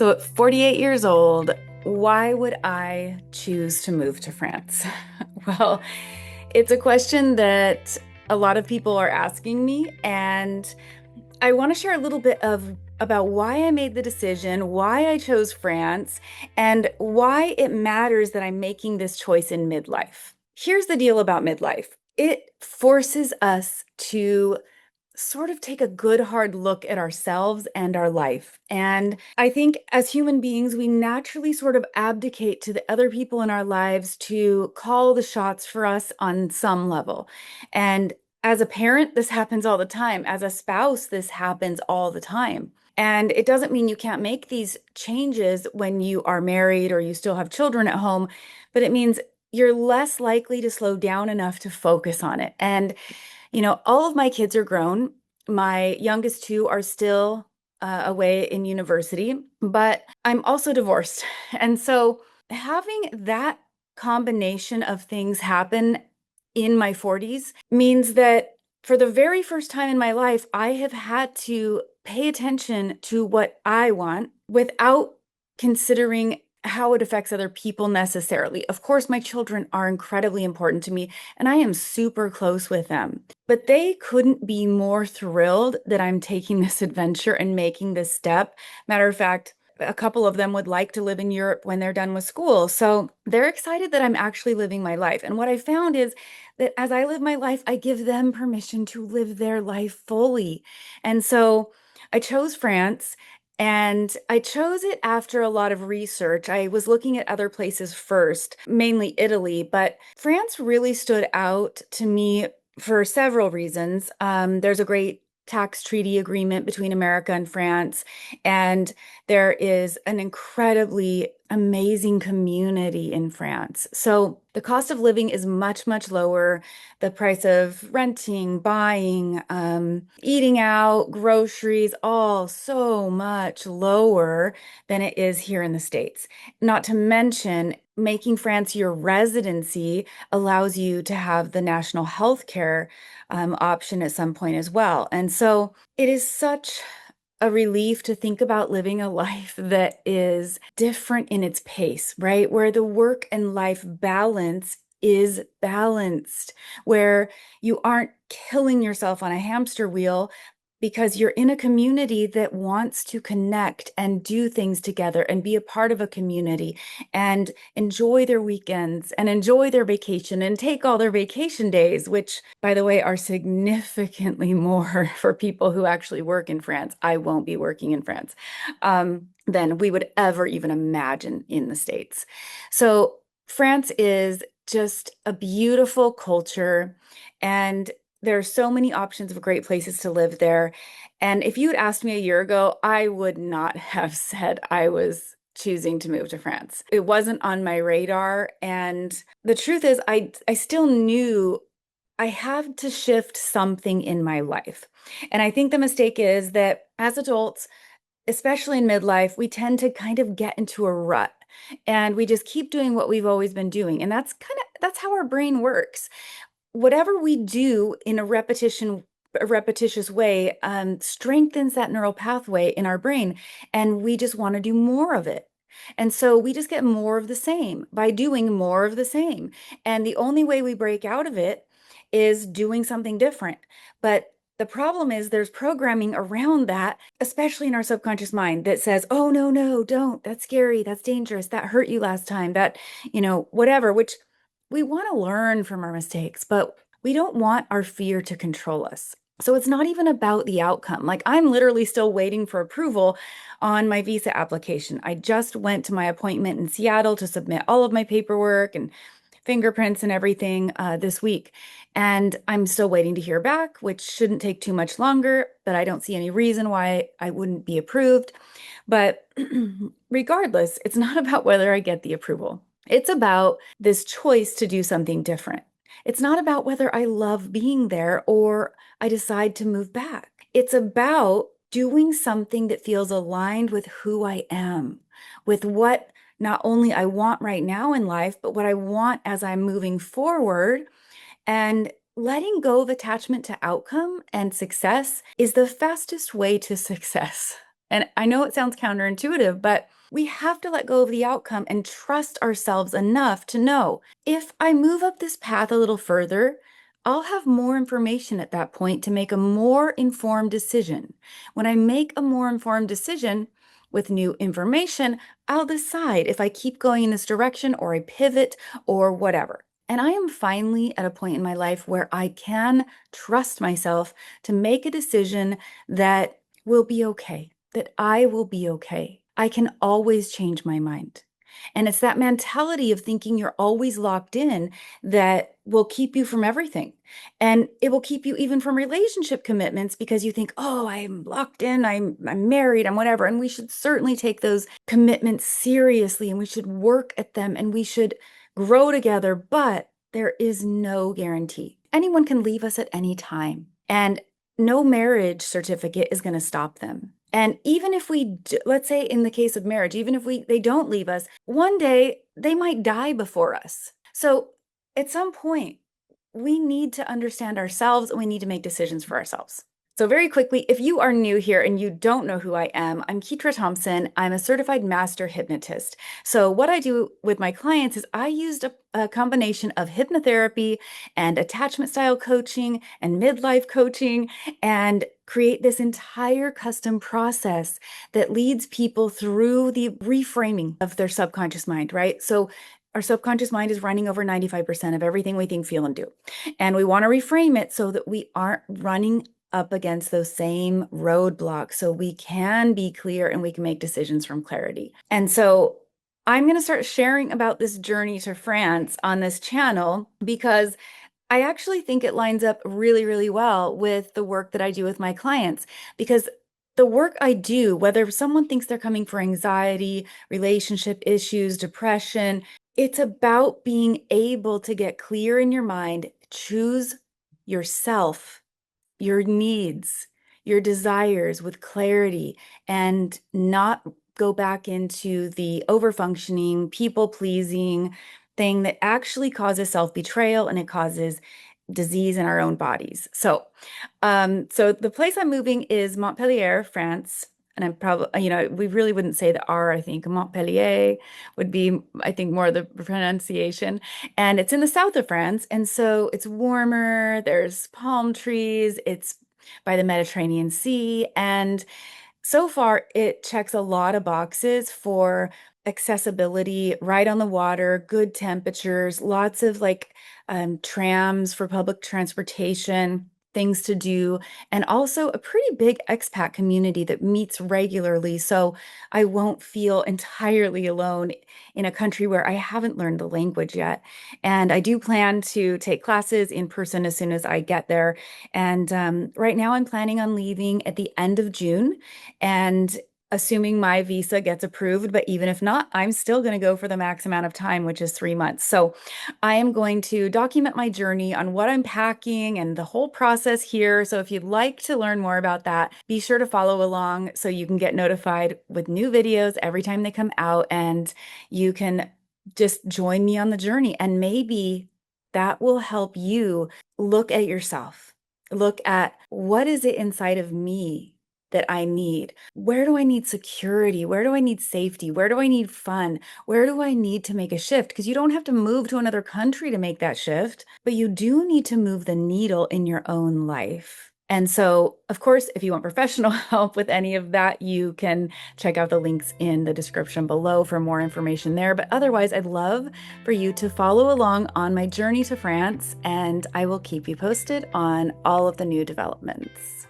So at 48 years old, why would I choose to move to France? Well, it's a question that a lot of people are asking me, and I want to share a little bit of about why I made the decision, why I chose France, and why it matters that I'm making this choice in midlife. Here's the deal about midlife. It forces us to sort of take a good hard look at ourselves and our life. And I think as human beings, we naturally sort of abdicate to the other people in our lives to call the shots for us on some level. And as a parent, this happens all the time. As a spouse, this happens all the time. And it doesn't mean you can't make these changes when you are married or you still have children at home, but it means you're less likely to slow down enough to focus on it. And all of my kids are grown. My youngest two are still away in university, but I'm also divorced. And so having that combination of things happen in my 40s means that for the very first time in my life, I have had to pay attention to what I want without considering how it affects other people necessarily. Of course, my children are incredibly important to me, and I am super close with them. But they couldn't be more thrilled that I'm taking this adventure and making this step. Matter of fact, a couple of them would like to live in Europe when they're done with school. So they're excited that I'm actually living my life. And what I found is that as I live my life, I give them permission to live their life fully. And so I chose France. And I chose it after a lot of research. I was looking at other places first, mainly Italy, but France really stood out to me for several reasons. There's a great tax treaty agreement between America and France, and there is an incredibly amazing community in France. So the cost of living is much, much lower. The price of renting, buying, eating out, groceries, all so much lower than it is here in the States. Not to mention, making France your residency allows you to have the national health care option at some point as well. And so it is such a relief to think about living a life that is different in its pace, right? Where the work and life balance is balanced, where you aren't killing yourself on a hamster wheel because you're in a community that wants to connect and do things together and be a part of a community and enjoy their weekends and enjoy their vacation and take all their vacation days, which, by the way, are significantly more for people who actually work in France. I won't be working in France than we would ever even imagine in the States. So France is just a beautiful culture, and there are so many options of great places to live there. And if you had asked me a year ago, I would not have said I was choosing to move to France. It wasn't on my radar. And the truth is, I still knew I had to shift something in my life. And I think the mistake is that as adults, especially in midlife, we tend to kind of get into a rut and we just keep doing what we've always been doing. And that's how our brain works. Whatever we do in a repetitious way, strengthens that neural pathway in our brain, and we just want to do more of it. And so we just get more of the same by doing more of the same. And the only way we break out of it is doing something different. But the problem is there's programming around that, especially in our subconscious mind, that says, oh, no, no, don't. That's scary. That's dangerous. That hurt you last time. That, whatever, which we want to learn from our mistakes, but we don't want our fear to control us. So it's not even about the outcome. Like, I'm literally still waiting for approval on my visa application. I just went to my appointment in Seattle to submit all of my paperwork and fingerprints and everything this week. And I'm still waiting to hear back, which shouldn't take too much longer, but I don't see any reason why I wouldn't be approved. But regardless, it's not about whether I get the approval. It's about this choice to do something different. It's not about whether I love being there or I decide to move back. It's about doing something that feels aligned with who I am, with what not only I want right now in life, but what I want as I'm moving forward. And letting go of attachment to outcome and success is the fastest way to success. And I know it sounds counterintuitive, but we have to let go of the outcome and trust ourselves enough to know if I move up this path a little further, I'll have more information at that point to make a more informed decision. When I make a more informed decision with new information, I'll decide if I keep going in this direction or I pivot or whatever. And I am finally at a point in my life where I can trust myself to make a decision that will be okay, that I will be okay. I can always change my mind. And it's that mentality of thinking you're always locked in that will keep you from everything. And it will keep you even from relationship commitments because you think, oh, I'm locked in, I'm married, I'm whatever. And we should certainly take those commitments seriously and we should work at them and we should grow together. But there is no guarantee. Anyone can leave us at any time. And no marriage certificate is going to stop them. And even if let's say in the case of marriage, even if they don't leave us, one day they might die before us. So at some point, we need to understand ourselves and we need to make decisions for ourselves. So very quickly, if you are new here and you don't know who I am, I'm Keetra Thompson. I'm a certified master hypnotist. So what I do with my clients is I used a combination of hypnotherapy and attachment style coaching and midlife coaching and create this entire custom process that leads people through the reframing of their subconscious mind, right? So our subconscious mind is running over 95% of everything we think, feel, and do. And we want to reframe it so that we aren't running up against those same roadblocks so we can be clear and we can make decisions from clarity. And so I'm going to start sharing about this journey to France on this channel because I actually think it lines up really, really well with the work that I do with my clients because the work I do, whether someone thinks they're coming for anxiety, relationship issues, depression, it's about being able to get clear in your mind, choose yourself, your needs, your desires with clarity, and not go back into the overfunctioning, people-pleasing thing that actually causes self-betrayal and it causes disease in our own bodies. So the place I'm moving is Montpellier, France. And I'm probably, we really wouldn't say the R, I think. Montpellier would be, I think, more the pronunciation. And it's in the south of France. And so it's warmer, there's palm trees, it's by the Mediterranean Sea. And so far, it checks a lot of boxes for accessibility, right on the water, good temperatures, lots of trams for public transportation, things to do, and also a pretty big expat community that meets regularly. So I won't feel entirely alone in a country where I haven't learned the language yet. And I do plan to take classes in person as soon as I get there. And right now I'm planning on leaving at the end of June. And assuming my visa gets approved, but even if not, I'm still going to go for the max amount of time, which is 3 months. So I am going to document my journey on what I'm packing and the whole process here. So if you'd like to learn more about that, be sure to follow along so you can get notified with new videos every time they come out and you can just join me on the journey. And maybe that will help you look at yourself, look at what is it inside of me that I need? Where do I need security? Where do I need safety? Where do I need fun? Where do I need to make a shift? Because you don't have to move to another country to make that shift, but you do need to move the needle in your own life. And so, of course, if you want professional help with any of that, you can check out the links in the description below for more information there. But otherwise, I'd love for you to follow along on my journey to France, and I will keep you posted on all of the new developments.